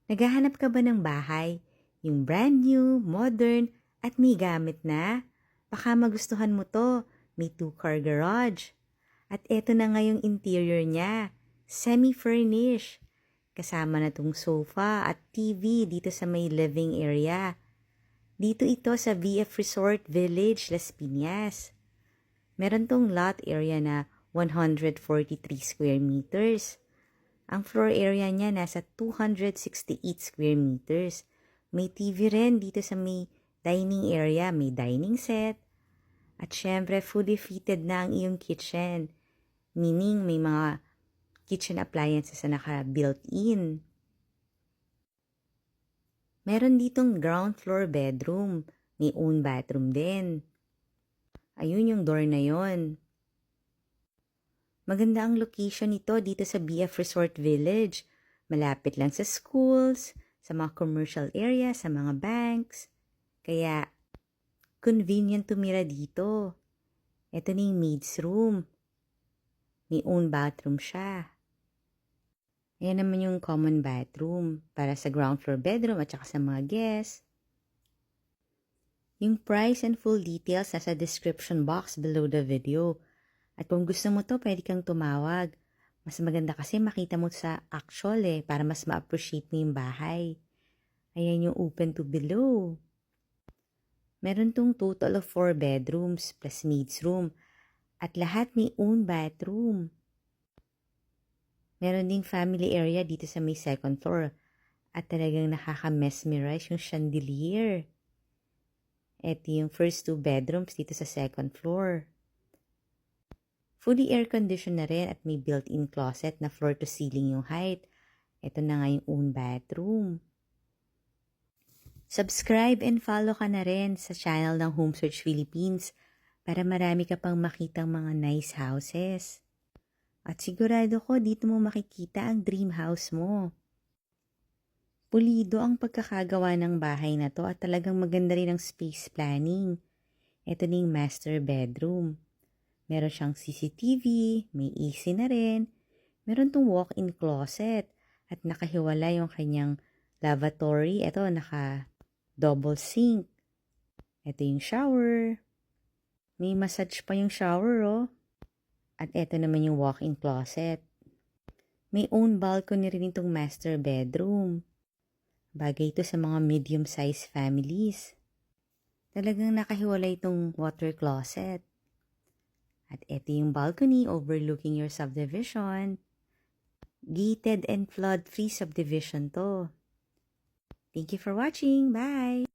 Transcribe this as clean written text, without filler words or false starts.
Naghahanap ka ba ng bahay? Yung brand new, modern, at may gamit na? Baka magustuhan mo to. May 2-car garage. At eto na nga yung interior niya. Semi-furnished. Kasama na tong sofa at TV dito sa may living area. Dito ito sa VF Resort Village, Las Piñas. Meron tong lot area na 143 square meters. Ang floor area niya nasa 268 square meters. May TV rin dito sa may dining area. May dining set. At syempre, fully fitted na ang iyong kitchen. Meaning, may mga kitchen appliances na naka-built-in. Meron ditong ground floor bedroom. May own bathroom din. Ayun yung door na yon. Maganda ang location nito dito sa BF Resort Village. Malapit lang sa schools, sa mga commercial area, sa mga banks. Kaya, convenient tumira dito. Ito na yung maid's room. May own bathroom siya. Ayan naman yung common bathroom para sa ground floor bedroom at saka sa mga guests. Yung price and full details nasa description box below the video. At kung gusto mo to, pwede kang tumawag. Mas maganda kasi makita mo sa actual para mas ma-appreciate mo yung bahay. Ayan yung open to below. Meron tong total of 4 bedrooms plus maid's room. At lahat may own bathroom. Meron ding family area dito sa may second floor. At talagang nakaka-mesmerize yung chandelier. Ito yung first 2 bedrooms dito sa second floor. Fully air-conditioned na rin at may built-in closet na floor-to-ceiling yung height. Ito na nga yung own bathroom. Subscribe and follow ka na rin sa channel ng Home Search Philippines para marami ka pang makitang mga nice houses. At sigurado ko dito mo makikita ang dream house mo. Pulido ang pagkakagawa ng bahay na to at talagang maganda rin ang space planning. Ito na yung master bedroom. Meron siyang CCTV, may AC na rin. Meron tong walk-in closet at nakahiwala yung kanyang lavatory. Ito, naka-double sink. Ito yung shower. May massage pa yung shower, oh. At ito naman yung walk-in closet. May own balcony rin itong master bedroom. Bagay ito sa mga medium-sized families. Talagang nakahiwalay itong water closet. At ito yung balcony overlooking your subdivision. Gated and flood-free subdivision to. Thank you for watching. Bye!